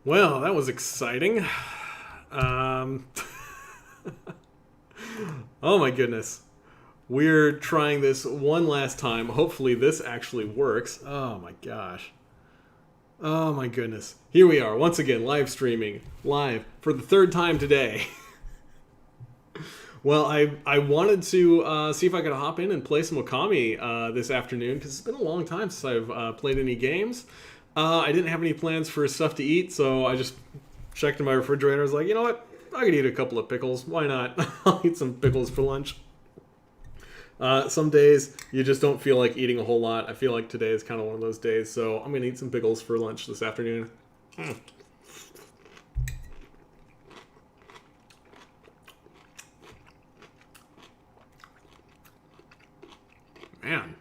Well, that was exciting. Um, oh my goodness. We're trying this one last time. Hopefully, this actually works. Oh my gosh. Oh my goodness. Here we are, once again, live streaming. Live for the third time today. Well, I wanted to see if I could hop in and play some Okami this afternoon because it's been a long time since I've played any games. I didn't have any plans for stuff to eat, so I just checked in my refrigerator. I was like, you know what? I could eat a couple of pickles. Why not? I'll eat some pickles for lunch. Some days you just don't feel like eating a whole lot. I feel like today is kind of one of those days, so I'm going to eat some pickles for lunch this afternoon. Man.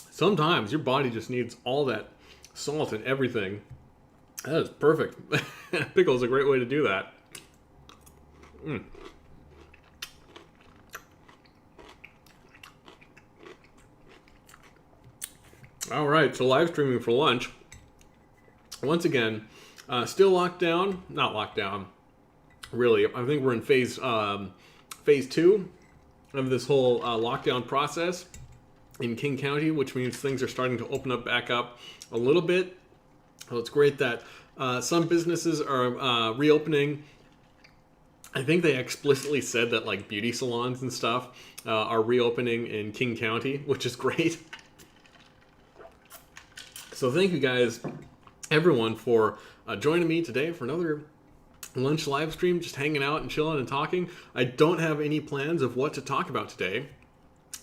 Sometimes your body just needs all that salt and everything. That is perfect. Pickle is a great way to do that. All right, so live streaming for lunch. Once again, still locked down. Not locked down, really. I think we're in phase 2 of this whole lockdown process in King County, which means things are starting to open up back up a little bit. So it's great that some businesses are reopening. I think they explicitly said that like beauty salons and stuff are reopening in King County, which is great. So thank you guys, everyone, for joining me today for another lunch live stream, just hanging out and chilling and talking. I don't have any plans of what to talk about today.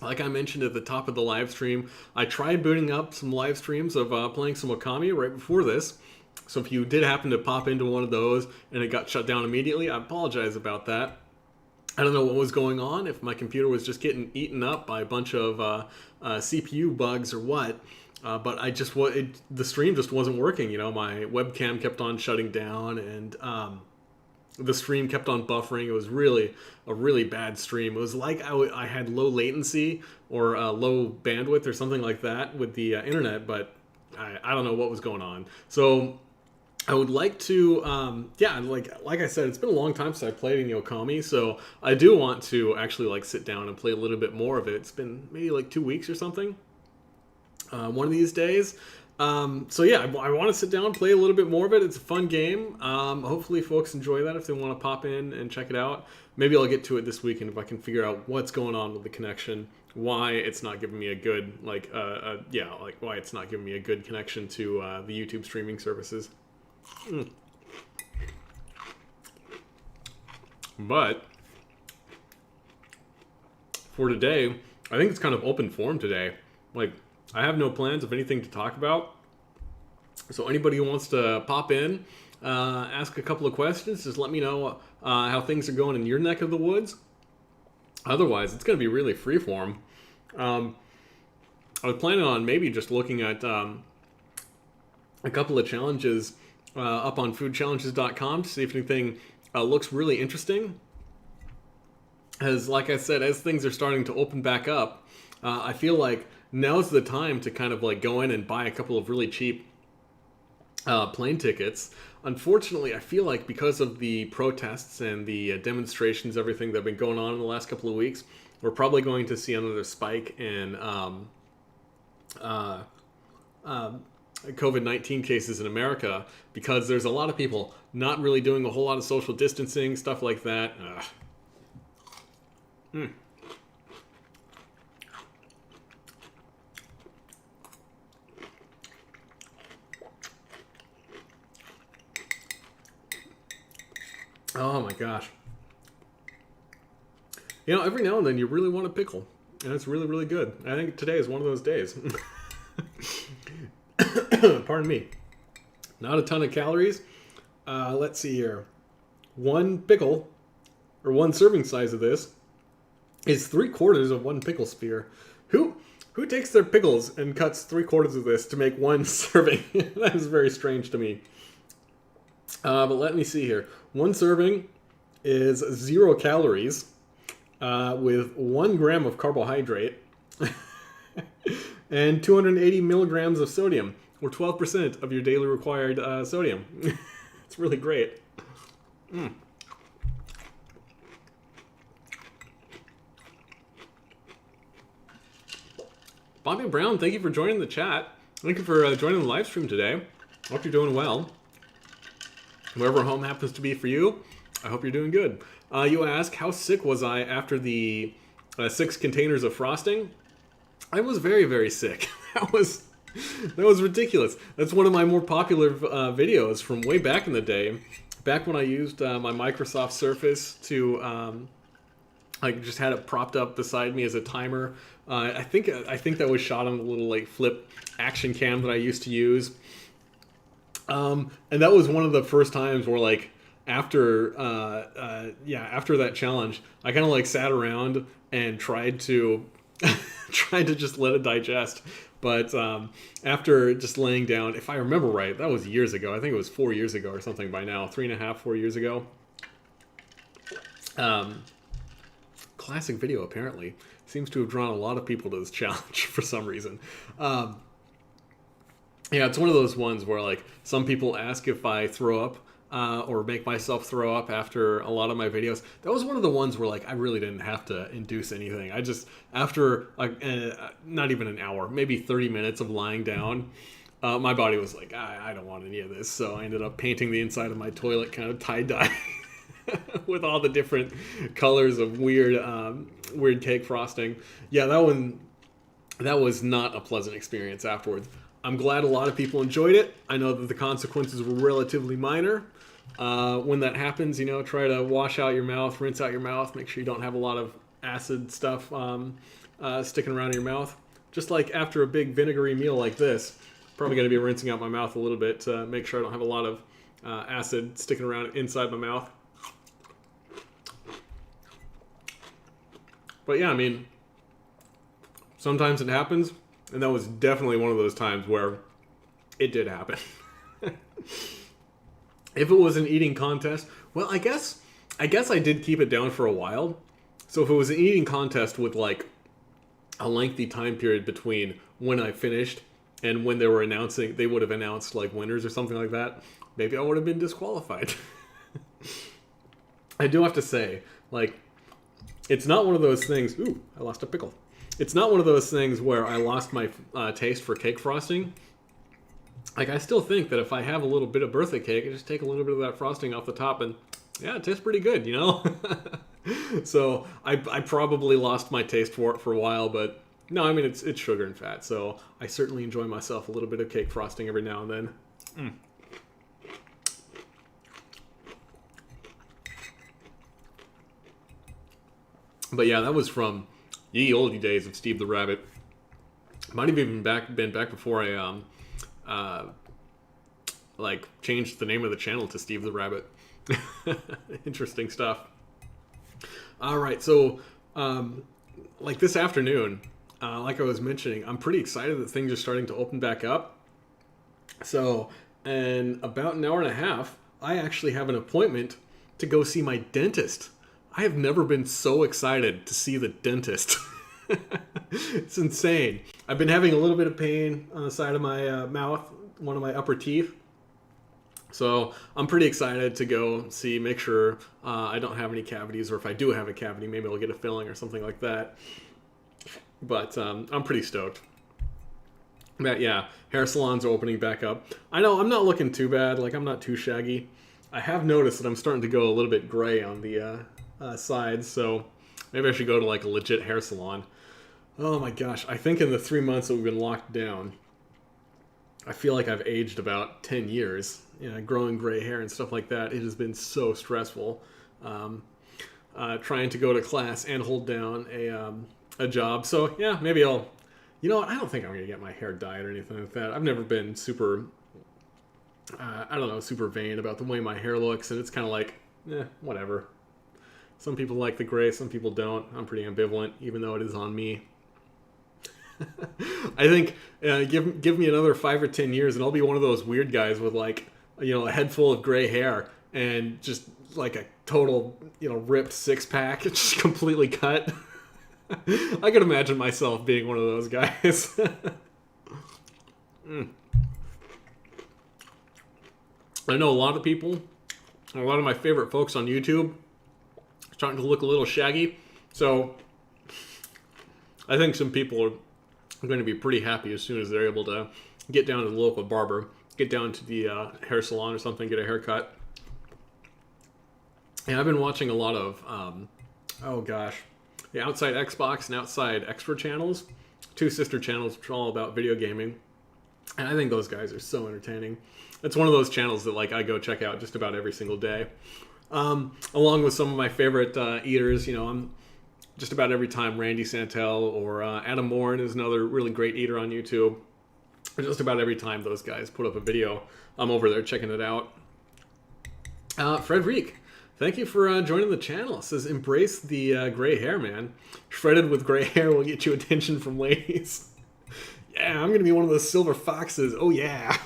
Like I mentioned at the top of the live stream, I tried booting up some live streams of playing some Okami right before this. So if you did happen to pop into one of those and it got shut down immediately, I apologize about that. I don't know what was going on, if my computer was just getting eaten up by a bunch of CPU bugs or what. But the stream just wasn't working. You know, my webcam kept on shutting down and the stream kept on buffering. It was really a really bad stream. It was like I had low latency or low bandwidth or something like that with the internet, but I don't know what was going on. So I would like to, like I said, it's been a long time since I played any Okami, so I do want to actually like sit down and play a little bit more of it. It's been maybe like 2 weeks or something. One of these days. So yeah, I want to sit down and play a little bit more of it. It's a fun game. Hopefully folks enjoy that if they want to pop in and check it out. Maybe I'll get to it this weekend if I can figure out what's going on with the connection, why it's not giving me a good, why it's not giving me a good connection to the YouTube streaming services. But for today, I think it's kind of open forum today. Like, I have no plans of anything to talk about. So anybody who wants to pop in, ask a couple of questions, just let me know how things are going in your neck of the woods. Otherwise, it's going to be really freeform. I was planning on maybe just looking at a couple of challenges up on foodchallenges.com to see if anything looks really interesting. As like I said, as things are starting to open back up, I feel like now's the time to kind of like go in and buy a couple of really cheap plane tickets. Unfortunately, I feel like because of the protests and the demonstrations, everything that have been going on in the last couple of weeks, we're probably going to see another spike in COVID-19 cases in America because there's a lot of people not really doing a whole lot of social distancing, stuff like that. Oh my gosh. You know, every now and then you really want a pickle. And it's really, really good. I think today is one of those days. Pardon me. Not a ton of calories. Let's see here. One pickle, or one serving size of this, is 3/4 of one pickle sphere. Who takes their pickles and cuts 3/4 of this to make one serving? That is very strange to me. But let me see here. One serving is 0 calories with 1 gram of carbohydrate and 280 milligrams of sodium. or 12% of your daily required sodium. It's really great. Bobby Brown, thank you for joining the chat. Thank you for joining the live stream today. I hope you're doing well. Wherever home happens to be for you, I hope you're doing good. You ask, how sick was I after the 6 containers of frosting? I was very, very sick. That was ridiculous. That's one of my more popular videos from way back in the day. Back when I used my Microsoft Surface to, I just had it propped up beside me as a timer. I think that was shot on the little like flip action cam that I used to use. And that was one of the first times where like after that challenge, I kind of like sat around and tried to just let it digest. But after just laying down, if I remember right, that was years ago. I think it was 4 years ago or something by now, 3.5, 4 years ago. Classic video apparently. Seems to have drawn a lot of people to this challenge for some reason. Yeah, it's one of those ones where like some people ask if I throw up or make myself throw up after a lot of my videos. That was one of the ones where like I really didn't have to induce anything. I just, after not even an hour, maybe 30 minutes of lying down, my body was like, I don't want any of this. So I ended up painting the inside of my toilet kind of tie-dye with all the different colors of weird cake frosting. Yeah, that was not a pleasant experience afterwards. I'm glad a lot of people enjoyed it. I know that the consequences were relatively minor. When that happens, you know, try to wash out your mouth, rinse out your mouth, make sure you don't have a lot of acid stuff sticking around in your mouth. Just like after a big vinegary meal like this, probably going to be rinsing out my mouth a little bit to make sure I don't have a lot of acid sticking around inside my mouth. But yeah, I mean, sometimes it happens, and that was definitely one of those times where it did happen. If it was an eating contest, well, I guess I did keep it down for a while. So if it was an eating contest with like a lengthy time period between when I finished and when they would have announced like winners or something like that, maybe I would have been disqualified. I do have to say, like, it's not one of those things. Ooh, I lost a pickle. It's not one of those things where I lost my taste for cake frosting. Like, I still think that if I have a little bit of birthday cake, I just take a little bit of that frosting off the top and, yeah, it tastes pretty good, you know? So I probably lost my taste for it for a while, but no, I mean, it's sugar and fat. So I certainly enjoy myself a little bit of cake frosting every now and then. But yeah, that was from ye olde days of Steve the Rabbit. Might have even been back before I like changed the name of the channel to Steve the Rabbit. Interesting stuff. All right, so like this afternoon, like I was mentioning, I'm pretty excited that things are starting to open back up. So in about an hour and a half, I actually have an appointment to go see my dentist. I have never been so excited to see the dentist. It's insane. I've been having a little bit of pain on the side of my mouth, one of my upper teeth. So I'm pretty excited to go see, make sure I don't have any cavities, or if I do have a cavity, maybe I'll get a filling or something like that. But I'm pretty stoked. But yeah, hair salons are opening back up. I know I'm not looking too bad, like I'm not too shaggy. I have noticed that I'm starting to go a little bit gray on the sides, so maybe I should go to like a legit hair salon. Oh my gosh, I think in the 3 months that we've been locked down, I feel like I've aged about 10 years, you know, growing gray hair and stuff like that. It has been so stressful trying to go to class and hold down a job. So yeah, maybe I'll, you know what, I don't think I'm going to get my hair dyed or anything like that. I've never been super, I don't know, super vain about the way my hair looks, and it's kind of like, whatever. Some people like the gray, some people don't. I'm pretty ambivalent, even though it is on me. I think give me another 5 or 10 years, and I'll be one of those weird guys with like, you know, a head full of gray hair and just like a total, you know, ripped 6-pack, just completely cut. I could imagine myself being one of those guys. I know a lot of people, a lot of my favorite folks on YouTube, are starting to look a little shaggy. So I think some people are going to be pretty happy as soon as they're able to get down to the local barber, get down to the hair salon or something, get a haircut. And I've been watching a lot of, the Outside Xbox and Outside Extra channels, two sister channels which are all about video gaming. And I think those guys are so entertaining. It's one of those channels that like I go check out just about every single day. Along with some of my favorite eaters, I'm just about every time Randy Santel or Adam Morin is another really great eater on YouTube. Just about every time those guys put up a video, I'm over there checking it out. Frederic, thank you for joining the channel. It says, embrace the gray hair, man. Shredded with gray hair will get you attention from ladies. Yeah, I'm going to be one of those silver foxes. Oh, yeah.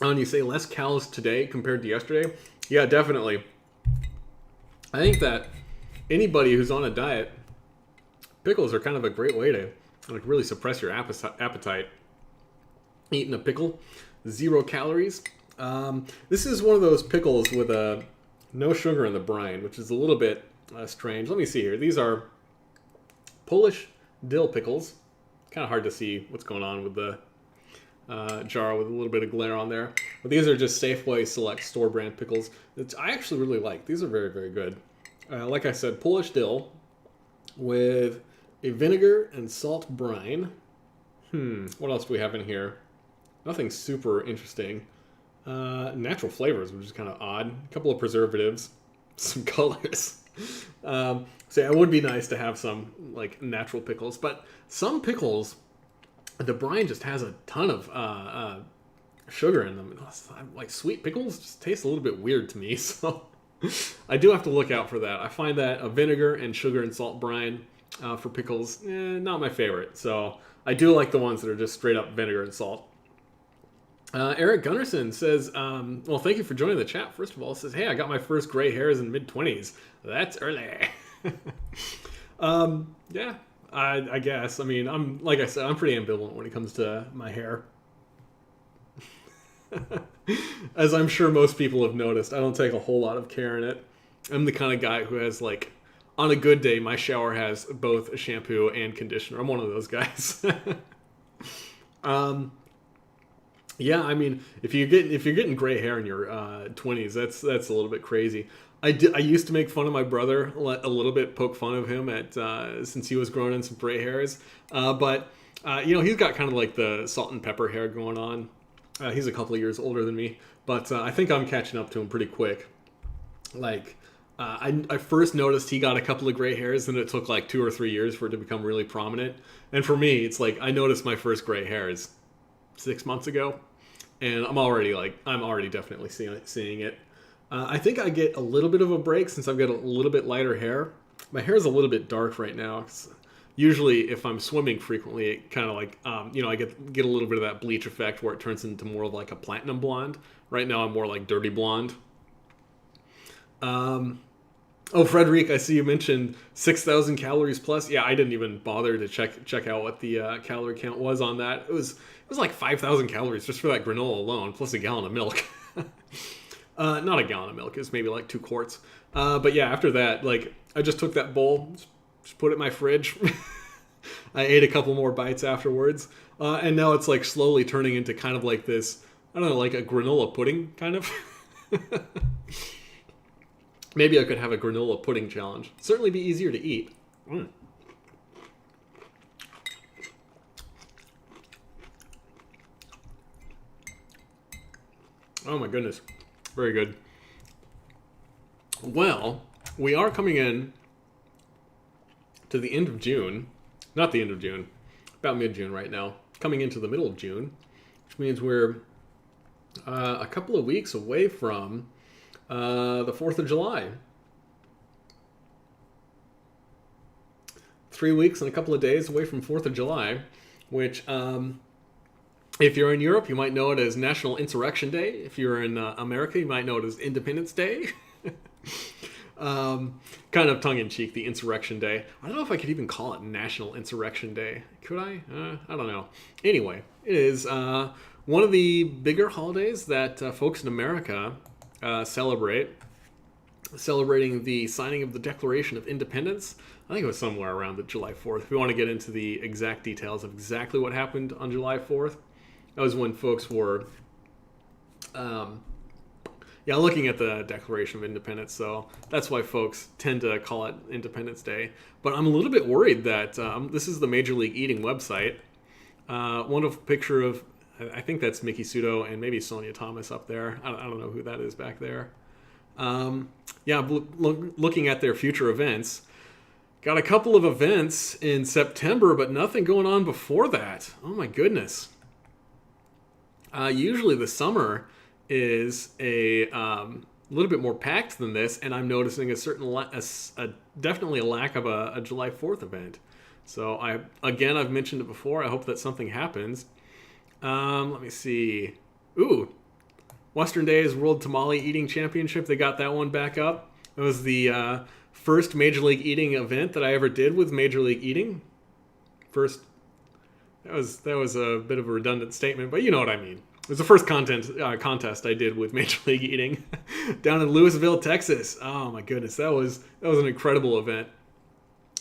And you say less callous today compared to yesterday? Yeah, definitely. I think that anybody who's on a diet, pickles are kind of a great way to like really suppress your appetite. Eating a pickle, 0 calories. This is one of those pickles with no sugar in the brine, which is a little bit strange. Let me see here. These are Polish dill pickles. Kind of hard to see what's going on with the jar with a little bit of glare on there. But these are just Safeway Select store brand pickles that I actually really like. These are very, very good. Like I said, Polish dill with a vinegar and salt brine. What else do we have in here? Nothing super interesting. Natural flavors, which is kind of odd. A couple of preservatives, some colors. So yeah, it would be nice to have some like natural pickles, but some pickles, the brine just has a ton of sugar in them. Like sweet pickles just taste a little bit weird to me, so I do have to look out for that. I find that a vinegar and sugar and salt brine for pickles, not my favorite. So I do like the ones that are just straight up vinegar and salt. Eric Gunnarsson says, well, thank you for joining the chat, first of all. Says, hey, I got my first gray hairs in mid-20s. That's early. Yeah, I guess. I mean, like I said, I'm pretty ambivalent when it comes to my hair. As I'm sure most people have noticed, I don't take a whole lot of care in it. I'm the kind of guy who has, like, on a good day, my shower has both a shampoo and conditioner. I'm one of those guys. Yeah, I mean, if you're getting gray hair in your 20s, that's a little bit crazy. I used to make fun of my brother a little bit, poke fun of him at since he was growing in some gray hairs. But he's got kind of like the salt and pepper hair going on. He's a couple of years older than me, but I think I'm catching up to him pretty quick. Like, I first noticed he got a couple of gray hairs, and it took like 2 or 3 years for it to become really prominent. And for me, it's like I noticed my first gray hairs 6 months ago, and I'm already definitely seeing it. I think I get a little bit of a break since I've got a little bit lighter hair. My hair is a little bit dark right now. Usually, if I'm swimming frequently, it kind of like I get a little bit of that bleach effect where it turns into more of like a platinum blonde. Right now, I'm more like dirty blonde. Oh, Frederic, I see you mentioned 6,000 calories plus. Yeah, I didn't even bother to check out what the calorie count was on that. It was like 5,000 calories just for that granola alone, plus a gallon of milk. Not a gallon of milk. It was maybe like 2 quarts. But yeah, after that, like I just took that bowl, just put it in my fridge. I ate a couple more bites afterwards, and now it's like slowly turning into kind of like this. I don't know, like a granola pudding kind of. Maybe I could have a granola pudding challenge. Certainly be easier to eat. Oh my goodness. Very good. Well, we are coming in to the end of June. Not the end of June. About mid-June right now. Coming into the middle of June. Which means we're a couple of weeks away from the 4th of July. 3 weeks and a couple of days away from 4th of July, which if you're in Europe, you might know it as National Insurrection Day. If you're in America, you might know it as Independence Day. Kind of tongue-in-cheek, the Insurrection Day. I don't know if I could even call it National Insurrection Day. Could I? I don't know. Anyway, it is one of the bigger holidays that folks in America celebrate. Celebrating the signing of the Declaration of Independence. I think it was somewhere around the July 4th. If we want to get into the exact details of exactly what happened on July 4th, that was when folks were looking at the Declaration of Independence, so that's why folks tend to call it Independence Day. But I'm a little bit worried that this is the Major League Eating website. Wonderful picture of, I think that's Mickey Sudo and maybe Sonia Thomas up there. I don't know who that is back there. Looking at their future events. Got a couple of events in September, but nothing going on before that. Oh my goodness. Usually the summer is a little bit more packed than this, and I'm noticing definitely a lack of a July 4th event. So I've mentioned it before. I hope that something happens. Let me see. Ooh, Western Days World Tamale Eating Championship. They got that one back up. It was the first Major League Eating event that I ever did with Major League Eating. First, that was a bit of a redundant statement, but you know what I mean. It was the first contest I did with Major League Eating down in Lewisville, Texas. Oh my goodness, that was an incredible event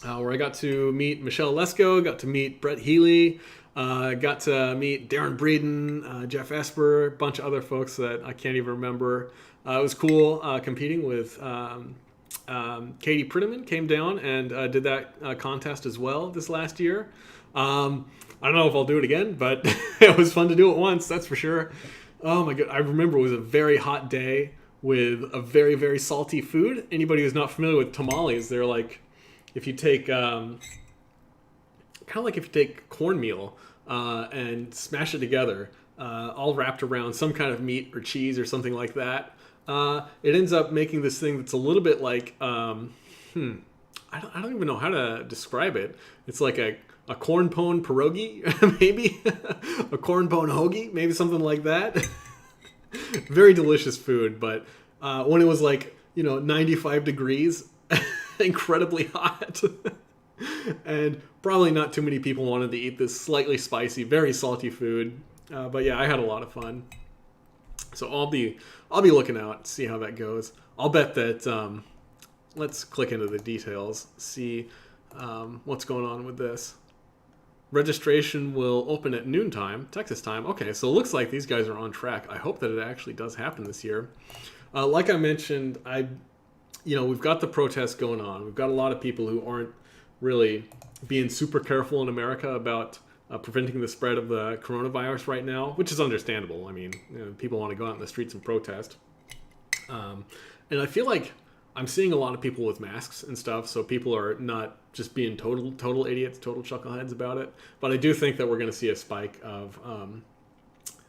where I got to meet Michelle Lesko, got to meet Brett Healy, got to meet Darren Breeden, Jeff Esper, a bunch of other folks that I can't even remember. It was cool competing with Katie Prettyman came down and did that contest as well this last year. I don't know if I'll do it again, but it was fun to do it once, that's for sure. Oh my god, I remember it was a very hot day with a very, very salty food. Anybody who's not familiar with tamales, they're like, if you take, kind of like if you take cornmeal and smash it together, all wrapped around some kind of meat or cheese or something like that, it ends up making this thing that's a little bit like, I don't even know how to describe it. It's like a corn pone pierogi, maybe a corn pone hoagie, maybe something like that. Very delicious food, but when it was like 95 degrees, incredibly hot, and probably not too many people wanted to eat this slightly spicy, very salty food. But yeah, I had a lot of fun. So I'll be looking out, see how that goes. I'll bet that. Let's click into the details, see what's going on with this. Registration will open at noontime, Texas time. Okay, so it looks like these guys are on track. I hope that it actually does happen this year. Like I mentioned, we've got the protests going on. We've got a lot of people who aren't really being super careful in America about preventing the spread of the coronavirus right now, which is understandable. I mean, people want to go out in the streets and protest. And I feel like I'm seeing a lot of people with masks and stuff, so people are not just being total idiots, total chuckleheads about it. But I do think that we're going to see a spike of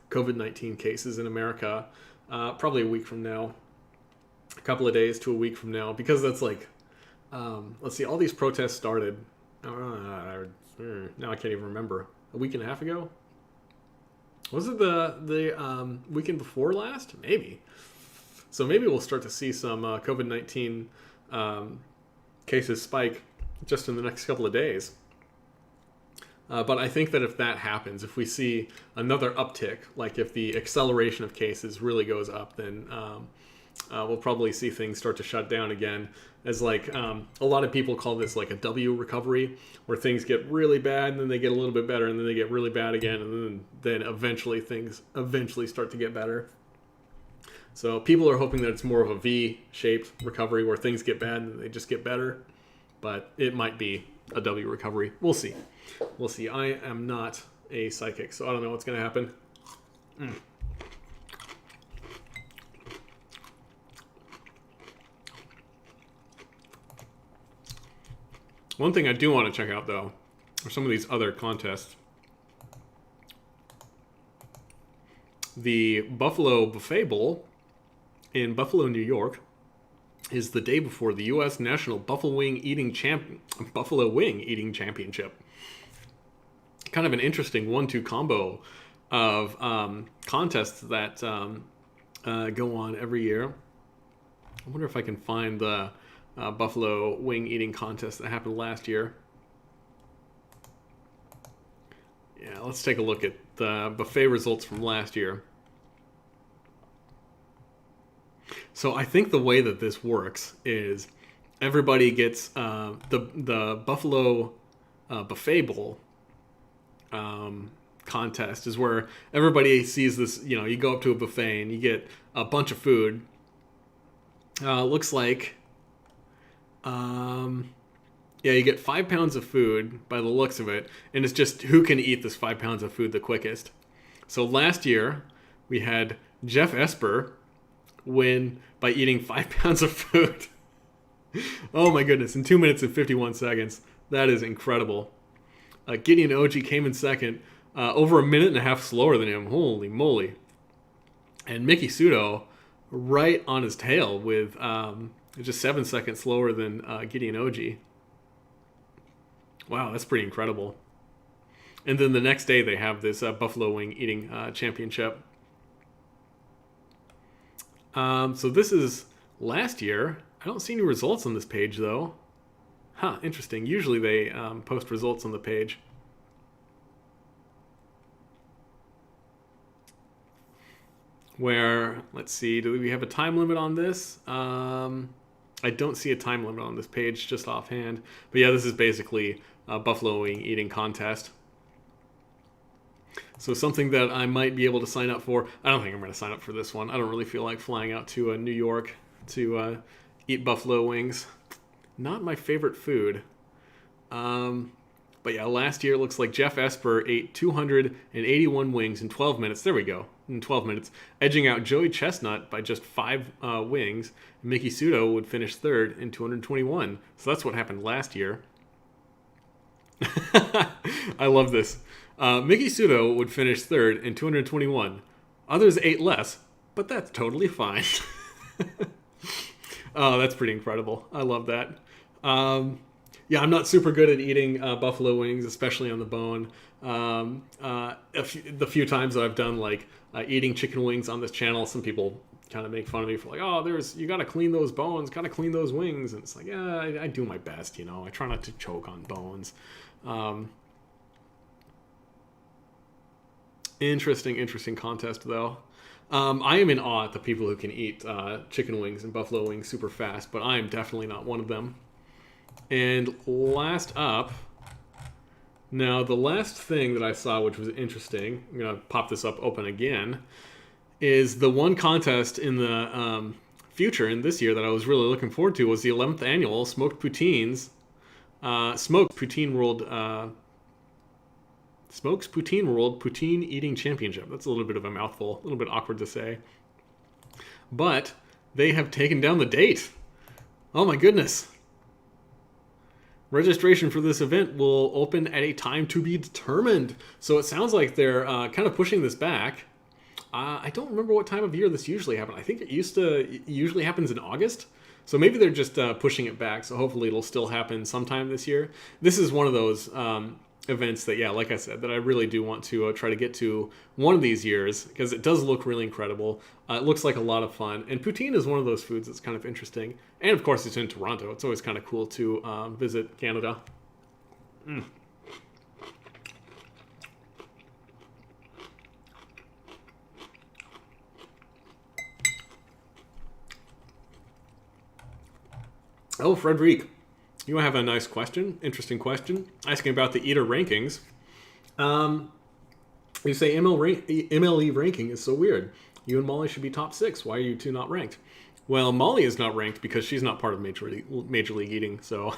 COVID-19 cases in America probably a week from now, a couple of days to a week from now, because that's like, let's see, all these protests started, now I can't even remember, a week and a half ago? Was it the weekend before last? Maybe. So maybe we'll start to see some COVID-19 cases spike just in the next couple of days. But I think that if that happens, if we see another uptick, like if the acceleration of cases really goes up, then we'll probably see things start to shut down again. As like a lot of people call this like a W recovery, where things get really bad and then they get a little bit better and then they get really bad again, and then eventually things start to get better. So people are hoping that it's more of a V-shaped recovery where things get bad and they just get better. But it might be a W recovery. We'll see. I am not a psychic, so I don't know what's going to happen. One thing I do want to check out, though, are some of these other contests. The Buffalo Buffet Bowl in Buffalo, New York, is the day before the U.S. National Buffalo Wing Eating Championship. Kind of an interesting 1-2 combo of contests that go on every year. I wonder if I can find the buffalo wing eating contest that happened last year. Yeah, let's take a look at the buffet results from last year. So I think the way that this works is everybody gets the buffalo buffet bowl contest is where everybody sees this. You know, you go up to a buffet and you get a bunch of food. Looks like, yeah, you get 5 pounds of food by the looks of it, and it's just who can eat this 5 pounds of food the quickest. So last year we had Jeff Esper win by eating 5 pounds of food. Oh my goodness, in 2 minutes and 51 seconds. That is incredible. Gideon Oji came in second, over a minute and a half slower than him. Holy moly. And Mickey Sudo right on his tail with just 7 seconds slower than Gideon Oji. Wow, that's pretty incredible. And then the next day they have this buffalo wing eating championship. So this is last year. I don't see any results on this page though. Huh, interesting. Usually they post results on the page. Where, let's see, do we have a time limit on this? I don't see a time limit on this page just offhand. But yeah, this is basically a buffalo wing eating contest. So something that I might be able to sign up for. I don't think I'm going to sign up for this one. I don't really feel like flying out to New York to eat buffalo wings. Not my favorite food. But yeah, last year it looks like Jeff Esper ate 281 wings in 12 minutes. There we go. In 12 minutes. Edging out Joey Chestnut by just 5 wings. Mickey Sudo would finish third in 221. So that's what happened last year. I love this. Mickey Sudo would finish third in 221. Others ate less, but that's totally fine. Oh, that's pretty incredible. I love that. Yeah, I'm not super good at eating buffalo wings, especially on the bone. The few times that I've done like eating chicken wings on this channel, some people kind of make fun of me for like, oh, you got to clean those bones, got to clean those wings. And it's like, yeah, I do my best, you know. I try not to choke on bones. Interesting contest, though. I am in awe at the people who can eat chicken wings and buffalo wings super fast, but I am definitely not one of them. And last up, now the last thing that I saw, which was interesting, I'm going to pop this up open again, is the one contest in the future in this year that I was really looking forward to was the 11th annual Smoked Poutine World Poutine Eating Championship. That's a little bit of a mouthful, a little bit awkward to say. But they have taken down the date. Oh my goodness. Registration for this event will open at a time to be determined. So it sounds like they're kind of pushing this back. I don't remember what time of year this usually happened. I think it usually happens in August. So maybe they're just pushing it back. So hopefully it'll still happen sometime this year. This is one of those events that, yeah, like I said, that I really do want to try to get to one of these years because it does look really incredible. It looks like a lot of fun. And poutine is one of those foods that's kind of interesting. And of course, it's in Toronto. It's always kind of cool to visit Canada. Oh, Frederic, you have a nice question, interesting question, asking about the eater rankings. You say MLE ranking is so weird. You and Molly should be top 6. Why are you two not ranked? Well, Molly is not ranked because she's not part of Major League Eating, so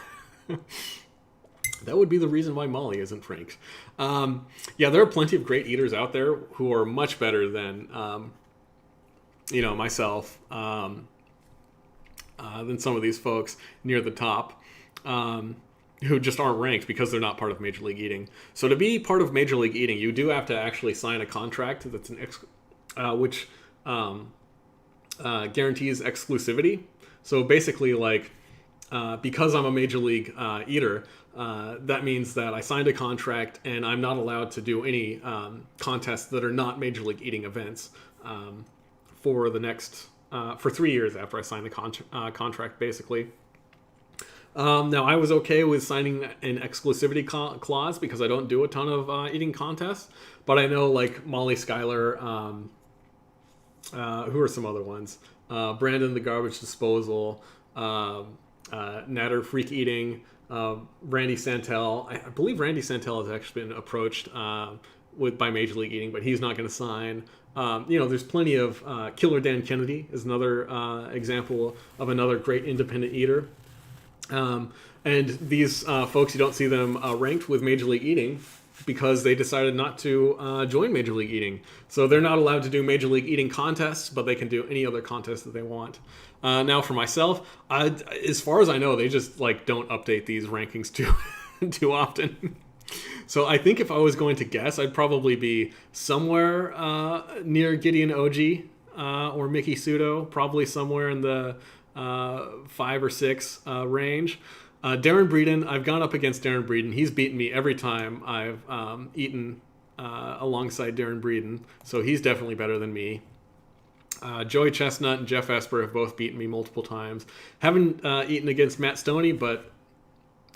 that would be the reason why Molly isn't ranked. Yeah, there are plenty of great eaters out there who are much better than, myself, than some of these folks near the top. Who just aren't ranked because they're not part of Major League Eating. So to be part of Major League Eating, you do have to actually sign a contract that's which guarantees exclusivity. So basically, like, because I'm a Major League Eater, that means that I signed a contract and I'm not allowed to do any contests that are not Major League Eating events for the next for 3 years after I signed the contract, basically. Now, I was okay with signing an exclusivity clause because I don't do a ton of eating contests, but I know like Molly Schuyler, who are some other ones? Brandon the Garbage Disposal, Natter Freak Eating, Randy Santel. I believe Randy Santel has actually been approached by Major League Eating, but he's not going to sign. There's plenty of Killer Dan Kennedy is another example of another great independent eater. And these folks, you don't see them ranked with Major League Eating because they decided not to join Major League Eating. So they're not allowed to do Major League Eating contests, but they can do any other contest that they want. Now for myself, as far as I know, they just like don't update these rankings too often. So I think if I was going to guess, I'd probably be somewhere near Gideon OG or Mickey Sudo, probably somewhere in the 5 or 6 range. Darren Breeden, I've gone up against Darren Breeden. He's beaten me every time I've eaten alongside Darren Breeden, so he's definitely better than me. Joey Chestnut and Jeff Esper have both beaten me multiple times. Haven't eaten against Matt Stoney, but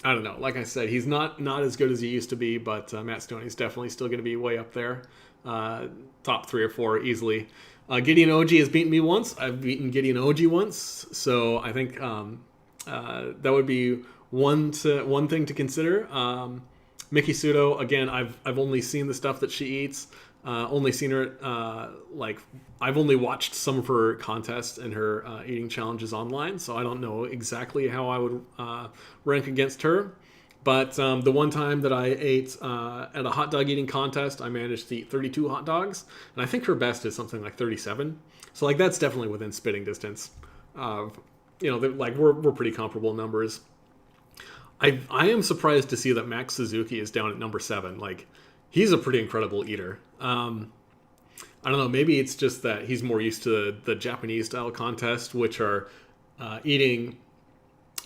I don't know. Like I said, he's not as good as he used to be, but Matt Stoney's definitely still going to be way up there. Top 3 or 4 easily. Gideon OG has beaten me once. I've beaten Gideon OG once. So I think that would be one thing to consider. Mickey Sudo, again, I've only seen the stuff that she eats. Only seen her, I've only watched some of her contests and her eating challenges online, so I don't know exactly how I would rank against her. But the one time that I ate at a hot dog eating contest, I managed to eat 32 hot dogs, and I think her best is something like 37. So like that's definitely within spitting distance. We're pretty comparable numbers. I am surprised to see that Max Suzuki is down at number 7. Like, he's a pretty incredible eater. I don't know, maybe it's just that he's more used to the Japanese style contests, which are eating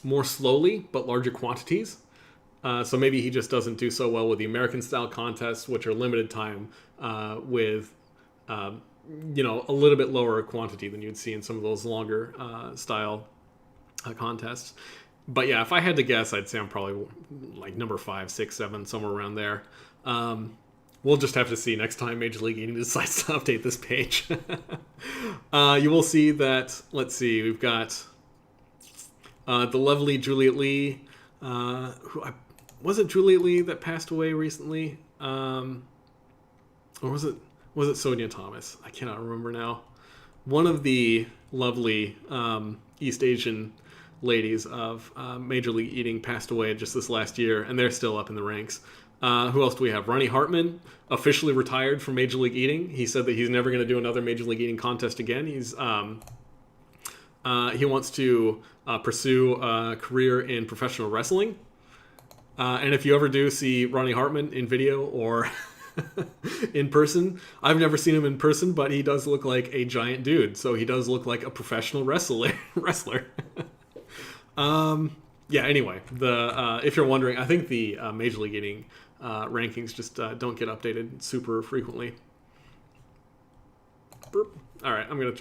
more slowly but larger quantities. So maybe he just doesn't do so well with the American style contests, which are limited time with a little bit lower quantity than you'd see in some of those longer style contests. But yeah, if I had to guess, I'd say I'm probably like number 5, 6, 7, somewhere around there. We'll just have to see next time Major League Eating decides to update this page. You will see that, let's see, we've got the lovely Juliet Lee. Was it Juliet Lee that passed away recently? Or was it Sonia Thomas? I cannot remember now. One of the lovely East Asian ladies of Major League Eating passed away just this last year, and they're still up in the ranks. Who else do we have? Ronnie Hartman, officially retired from Major League Eating. He said that he's never going to do another Major League Eating contest again. He wants to pursue a career in professional wrestling. And if you ever do see Ronnie Hartman in video or in person, I've never seen him in person, but he does look like a giant dude. So he does look like a professional wrestler. Anyway, if you're wondering, I think the Major League Eating rankings just don't get updated super frequently. Burp. All right, I'm going to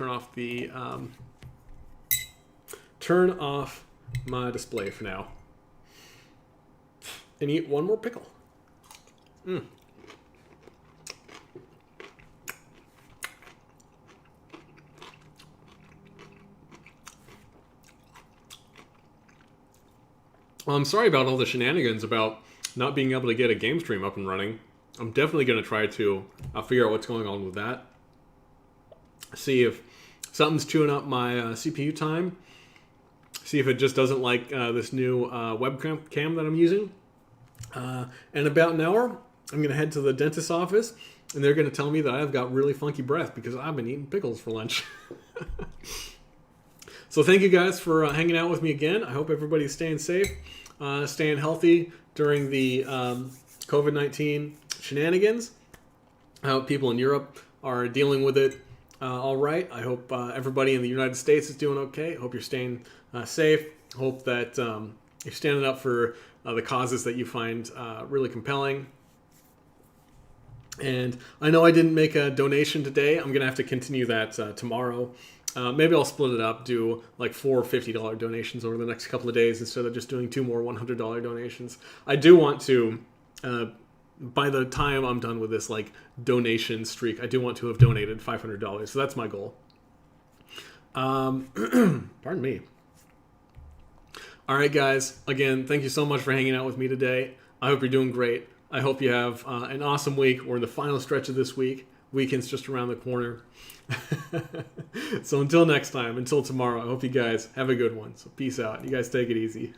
turn off my display for now and eat one more pickle. Well, I'm sorry about all the shenanigans about not being able to get a game stream up and running. I'm definitely going to try to figure out what's going on with that. See if something's chewing up my CPU time. See if it just doesn't like this new webcam that I'm using. In about an hour, I'm going to head to the dentist's office, and they're going to tell me that I've got really funky breath because I've been eating pickles for lunch. So thank you guys for hanging out with me again. I hope everybody's staying safe, staying healthy during the COVID-19 shenanigans. I hope people in Europe are dealing with it all right. I hope everybody in the United States is doing okay. I hope you're staying safe. Hope that you're standing up for the causes that you find really compelling. And I know I didn't make a donation today. I'm going to have to continue that tomorrow. Maybe I'll split it up, do like 4 $50 donations over the next couple of days instead of just doing 2 more $100 donations. I do want to, by the time I'm done with this like donation streak, I do want to have donated $500. So that's my goal. Pardon me. All right, guys. Again, thank you so much for hanging out with me today. I hope you're doing great. I hope you have an awesome week. We're in the final stretch of this week. Weekend's just around the corner. So until next time, until tomorrow, I hope you guys have a good one. So peace out. You guys take it easy.